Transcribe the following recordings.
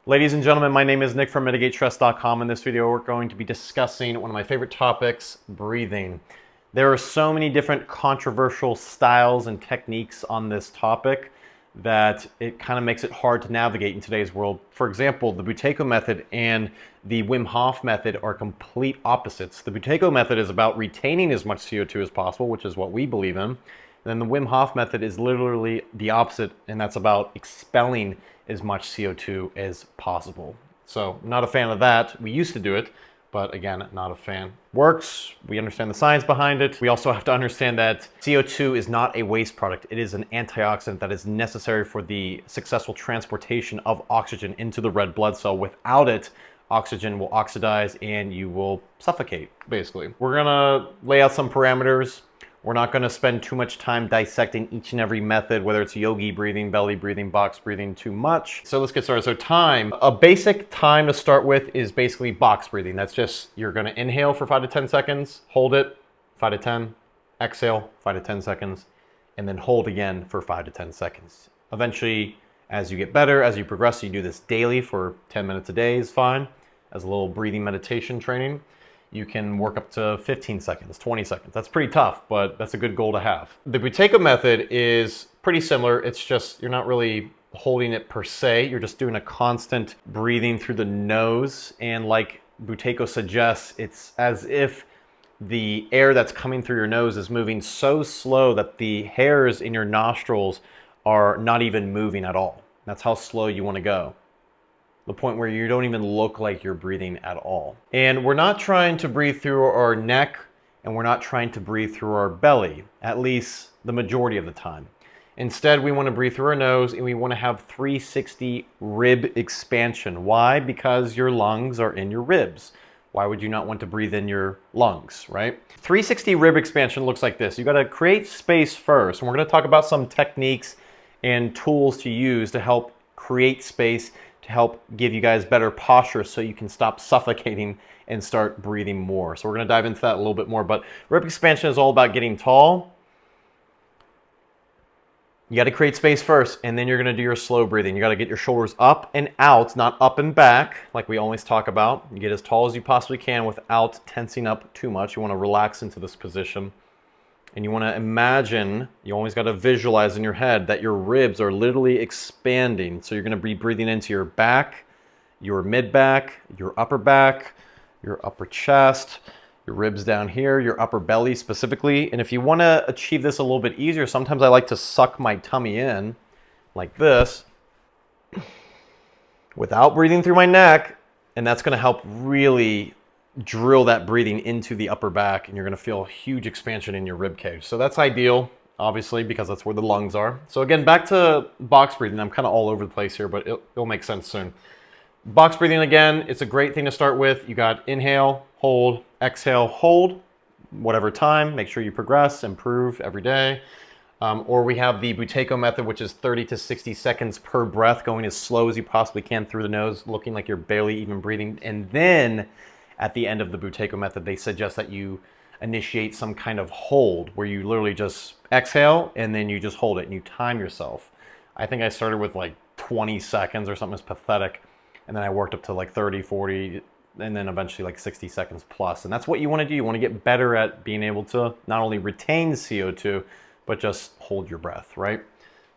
Ladies and gentlemen, my name is Nick from MitigateStress.com. In this video, we're going to be discussing one of my favorite topics, breathing. There are so many different controversial styles and techniques on this topic that it kind of makes it hard to navigate in today's world. For example, the Buteyko method and the Wim Hof method are complete opposites. The Buteyko method is about retaining as much CO2 as possible, which is what we believe in. Then the Wim Hof method is literally the opposite, and that's about expelling as much CO2 as possible. So, not a fan of that. We used to do it, but again, not a fan. Works, we understand the science behind it. We also have to understand that CO2 is not a waste product. It is an antioxidant that is necessary for the successful transportation of oxygen into the red blood cell. Without it, oxygen will oxidize and you will suffocate, basically. We're gonna lay out some parameters. We're not going to spend too much time dissecting each and every method, whether it's yogi breathing, belly breathing, box breathing, too much. So let's get started. So time, a basic time to start with is basically box breathing. That's just, you're going to inhale for 5 to 10 seconds, hold it, 5 to 10, exhale, 5 to 10 seconds, and then hold again for 5 to 10 seconds. Eventually, as you get better, as you progress, you do this daily for 10 minutes a day is fine, as a little breathing meditation training. You can work up to 15 seconds, 20 seconds. That's pretty tough, but that's a good goal to have. The Buteyko method is pretty similar. It's just, you're not really holding it per se. You're just doing a constant breathing through the nose. And like Buteyko suggests, it's as if the air that's coming through your nose is moving so slow that the hairs in your nostrils are not even moving at all. That's how slow you want to go. The point where you don't even look like you're breathing at all. And we're not trying to breathe through our neck, and we're not trying to breathe through our belly, at least the majority of the time. Instead, we want to breathe through our nose, and we want to have 360 rib expansion. Why? Because your lungs are in your ribs. Why would you not want to breathe in your lungs, right? 360 rib expansion looks like this. You got to create space first, and we're going to talk about some techniques and tools to use to help create space, to help give you guys better posture so you can stop suffocating and start breathing more. So we're going to dive into that a little bit more, but rib expansion is all about getting tall. You got to create space first, and then you're going to do your slow breathing. You got to get your shoulders up and out, not up and back, like we always talk about. You get as tall as you possibly can without tensing up too much. You want to relax into this position. And you want to imagine, you always got to visualize in your head that your ribs are literally expanding. So you're going to be breathing into your back, your mid-back, your upper chest, your ribs down here, your upper belly specifically. And if you want to achieve this a little bit easier, sometimes I like to suck my tummy in like this without breathing through my neck. And that's going to help really drill that breathing into the upper back, and you're going to feel a huge expansion in your rib cage. So that's ideal, obviously, because that's where the lungs are. So again, back to box breathing. I'm kind of all over the place here, but it'll make sense soon. Box breathing, again, it's a great thing to start with. You got inhale, hold, exhale, hold, whatever time. Make sure you progress, improve every day. Or we have the Buteyko method, which is 30 to 60 seconds per breath, going as slow as you possibly can through the nose, looking like you're barely even breathing. And then at the end of the Buteyko method, they suggest that you initiate some kind of hold where you literally just exhale and then you just hold it and you time yourself. I think I started with like 20 seconds or something. It's pathetic. And then I worked up to like 30, 40, and then eventually like 60 seconds plus. And that's what you want to do. You want to get better at being able to not only retain CO2, but just hold your breath, right?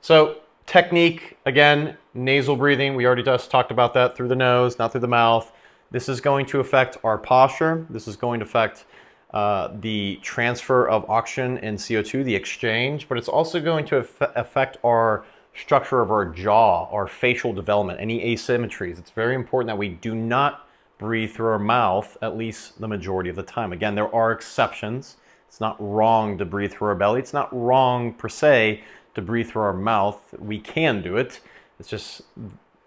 So technique, again, nasal breathing. We already just talked about that, through the nose, not through the mouth. This is going to affect our posture. This is going to affect the transfer of oxygen and CO2, the exchange, but it's also going to affect our structure of our jaw, our facial development, any asymmetries. It's very important that we do not breathe through our mouth, at least the majority of the time. Again, there are exceptions. It's not wrong to breathe through our belly. It's not wrong per se to breathe through our mouth. We can do it. It's just,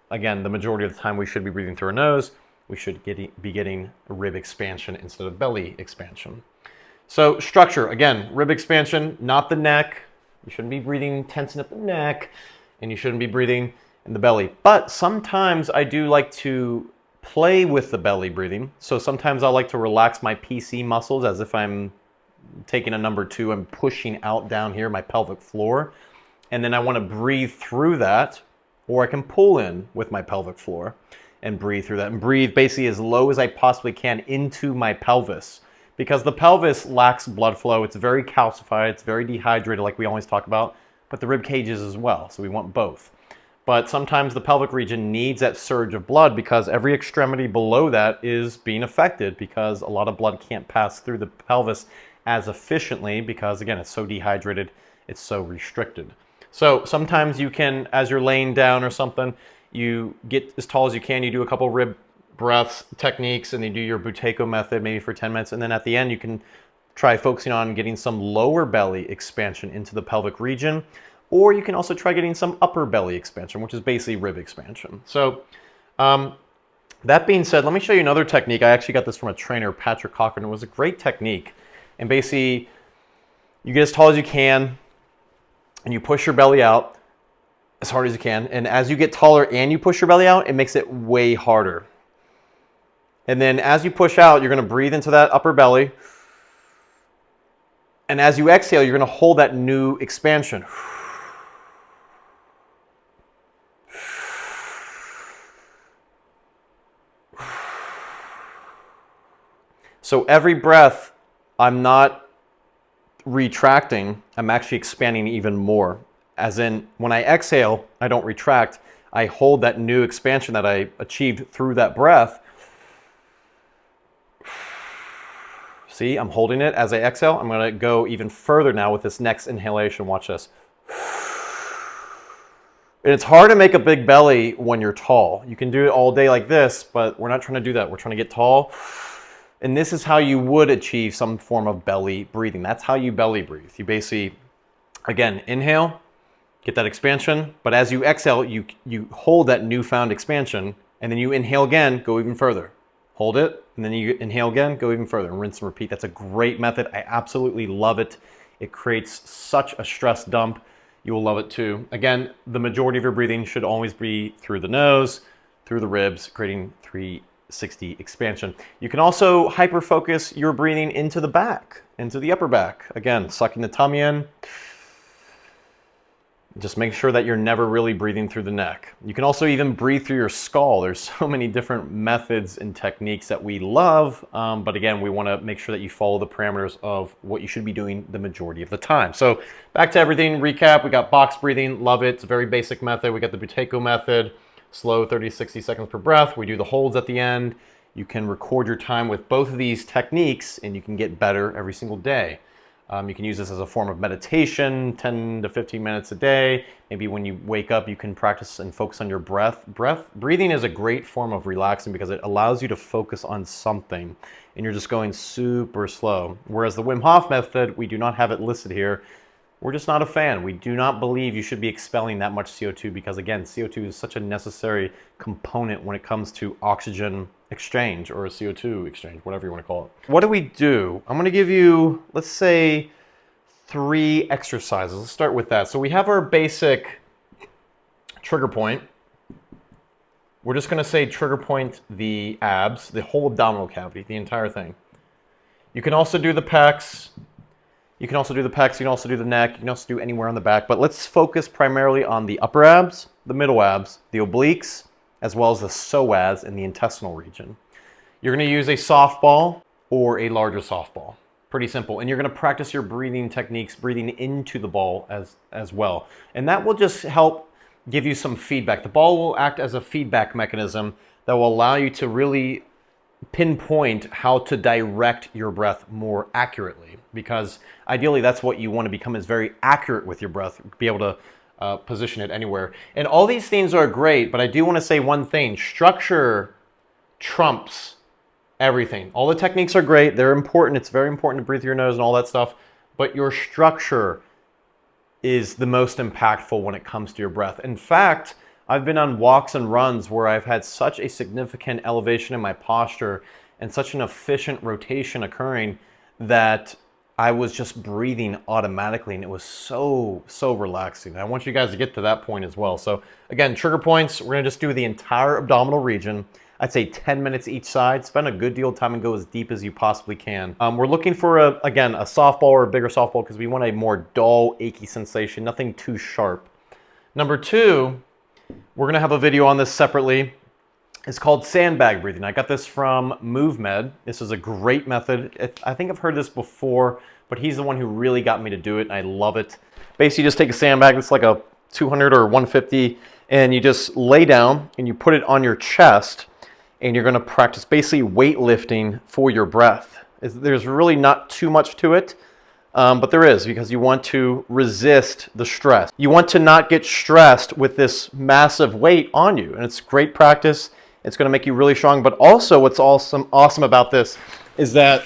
again, the majority of the time we should be breathing through our nose. We should be getting rib expansion instead of belly expansion. So structure, again, rib expansion, not the neck. You shouldn't be breathing tensing up the neck, and you shouldn't be breathing in the belly. But sometimes I do like to play with the belly breathing. So sometimes I like to relax my PC muscles as if I'm taking a number 2 and pushing out down here, my pelvic floor. And then I want to breathe through that, or I can pull in with my pelvic floor. and breathe through that. And breathe basically as low as I possibly can into my pelvis. Because the pelvis lacks blood flow. It's very calcified. It's very dehydrated like we always talk about. But the rib cage is as well. So we want both. But sometimes the pelvic region needs that surge of blood because every extremity below that is being affected because a lot of blood can't pass through the pelvis as efficiently because, again, it's so dehydrated, it's so restricted. So sometimes you can, as you're laying down or something, you get as tall as you can, you do a couple rib breaths techniques, and you do your Buteyko method maybe for 10 minutes, and then at the end you can try focusing on getting some lower belly expansion into the pelvic region. Or you can also try getting some upper belly expansion, which is basically rib expansion. So that being said, let me show you another technique. I actually got this from a trainer, Patrick Cochran. It was a great technique. And basically, you get as tall as you can, and you push your belly out as hard as you can. And as you get taller and you push your belly out, it makes it way harder. And then as you push out, you're going to breathe into that upper belly. And as you exhale, you're going to hold that new expansion. So every breath, I'm not retracting, I'm actually expanding even more. As in, when I exhale, I don't retract. I hold that new expansion that I achieved through that breath. See, I'm holding it. As I exhale, I'm going to go even further now with this next inhalation. Watch this. And it's hard to make a big belly when you're tall. You can do it all day like this, but we're not trying to do that. We're trying to get tall. And this is how you would achieve some form of belly breathing. That's how you belly breathe. You basically, again, inhale, get that expansion, but as you exhale, you hold that newfound expansion, and then you inhale again, go even further. Hold it, and then you inhale again, go even further, and rinse and repeat. That's a great method. I absolutely love it. It creates such a stress dump. You will love it too. Again, the majority of your breathing should always be through the nose, through the ribs, creating 360 expansion. You can also hyper-focus your breathing into the back, into the upper back. Again, sucking the tummy in. Just make sure that you're never really breathing through the neck. You can also even breathe through your skull. There's so many different methods and techniques that we love, but again, we want to make sure that you follow the parameters of what you should be doing the majority of the time. So back to everything, recap, we got box breathing, love it. It's a very basic method. We got the Buteyko method, slow 30 to 60 seconds per breath. We do the holds at the end. You can record your time with both of these techniques and you can get better every single day. You can use this as a form of meditation, 10 to 15 minutes a day. Maybe when you wake up, you can practice and focus on your breath. Breathing is a great form of relaxing because it allows you to focus on something and you're just going super slow. Whereas the Wim Hof method, we do not have it listed here. We're just not a fan. We do not believe you should be expelling that much CO2 because, again, CO2 is such a necessary component when it comes to oxygen exchange or a CO2 exchange, whatever you want to call it. What do we do? I'm going to give you, let's say, 3 exercises. Let's start with that. So we have our basic trigger point. We're just going to say trigger point the abs, the whole abdominal cavity, the entire thing. You can also do the pecs. You can also do the pecs, you can also do the neck, you can also do anywhere on the back, but let's focus primarily on the upper abs, the middle abs, the obliques, as well as the psoas in the intestinal region. You're going to use a softball or a larger softball. Pretty simple. And you're going to practice your breathing techniques, breathing into the ball as well. And that will just help give you some feedback. The ball will act as a feedback mechanism that will allow you to really pinpoint how to direct your breath more accurately, because ideally that's what you want to become, is very accurate with your breath, be able to position it anywhere. And all these things are great, but I do want to say one thing: structure trumps everything. All the techniques are great, they're important, it's very important to breathe through your nose and all that stuff, but your structure is the most impactful when it comes to your breath. In fact, I've been on walks and runs where I've had such a significant elevation in my posture and such an efficient rotation occurring that I was just breathing automatically, and it was so relaxing. I want you guys to get to that point as well. So again, trigger points, we're gonna just do the entire abdominal region. I'd say 10 minutes each side. Spend a good deal of time and go as deep as you possibly can. We're looking for, again, a softball or a bigger softball because we want a more dull, achy sensation, nothing too sharp. Number 2, we're going to have a video on this separately. is called sandbag breathing. I got this from MoveMed. This is a great method. I think I've heard this before, but he's the one who really got me to do it, and I love it. Basically, you just take a sandbag that's like a 200 or 150, and you just lay down and you put it on your chest, and you're going to practice basically weightlifting for your breath. There's really not too much to it, but there is, because you want to resist the stress. You want to not get stressed with this massive weight on you, and it's great practice. It's going to make you really strong, but also what's awesome about this is that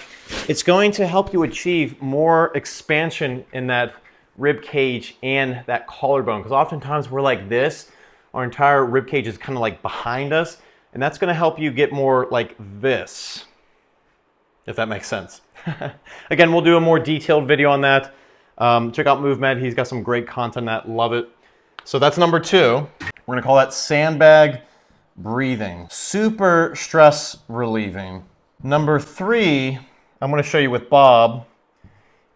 it's going to help you achieve more expansion in that rib cage and that collarbone, because oftentimes we're like this. Our entire rib cage is kind of like behind us, and that's going to help you get more like this, if that makes sense. Again, we'll do a more detailed video on that. Check out MoveMed. He's got some great content on that. Love it. So that's number 2. We're going to call that sandbag breathing. Super stress relieving. Number 3, I'm going to show you with Bob,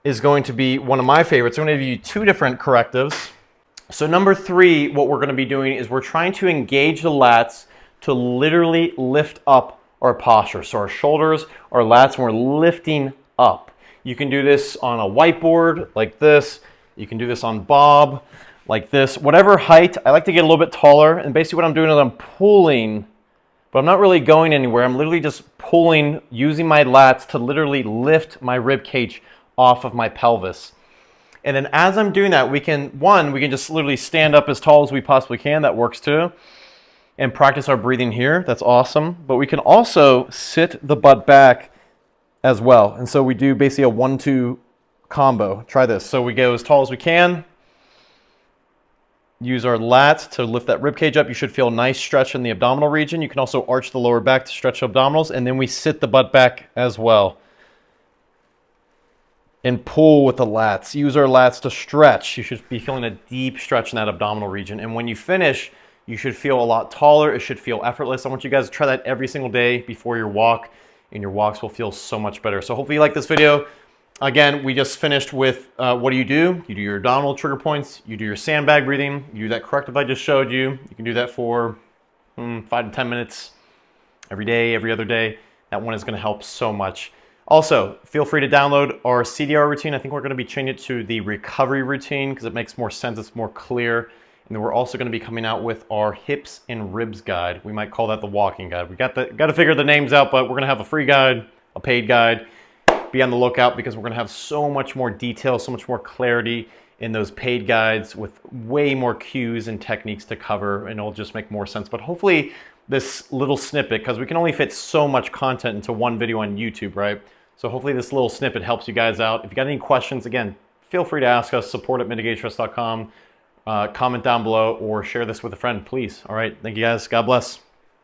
is going to be one of my favorites. I'm going to give you 2 different correctives. So number 3, what we're going to be doing is we're trying to engage the lats to literally lift up our posture. So our shoulders, our lats, and we're lifting up. You can do this on a whiteboard like this. You can do this on Bob like this. Whatever height. I like to get a little bit taller, and basically what I'm doing is I'm pulling, but I'm not really going anywhere. I'm literally just pulling, using my lats to literally lift my rib cage off of my pelvis. And then as I'm doing that, we can just literally stand up as tall as we possibly can. That works too. And practice our breathing here. That's awesome. But we can also sit the butt back as well. And so we do basically a 1-2 combo. Try this. So we go as tall as we can. Use our lats to lift that rib cage up. You should feel a nice stretch in the abdominal region. You can also arch the lower back to stretch abdominals. And then we sit the butt back as well. And pull with the lats. Use our lats to stretch. You should be feeling a deep stretch in that abdominal region. And when you finish, you should feel a lot taller. It should feel effortless. I want you guys to try that every single day before your walk, and your walks will feel so much better. So hopefully you like this video. Again, we just finished with what do? You do your abdominal trigger points. You do your sandbag breathing. You do that corrective I just showed you. You can do that for 5 to 10 minutes every day, every other day. That one is going to help so much. Also, feel free to download our CDR routine. I think we're going to be changing it to the recovery routine because it makes more sense. It's more clear. And then we're also going to be coming out with our hips and ribs guide. We might call that the walking guide. We got to figure the names out, but we're going to have a free guide, a paid guide. Be on the lookout because we're going to have so much more detail, so much more clarity in those paid guides with way more cues and techniques to cover, and it'll just make more sense. But hopefully this little snippet, because we can only fit so much content into one video on YouTube, right? So hopefully this little snippet helps you guys out. If you got any questions, again, feel free to ask us, support@mitigatestress.com. Comment down below or share this with a friend, please. All right, thank you guys. God bless.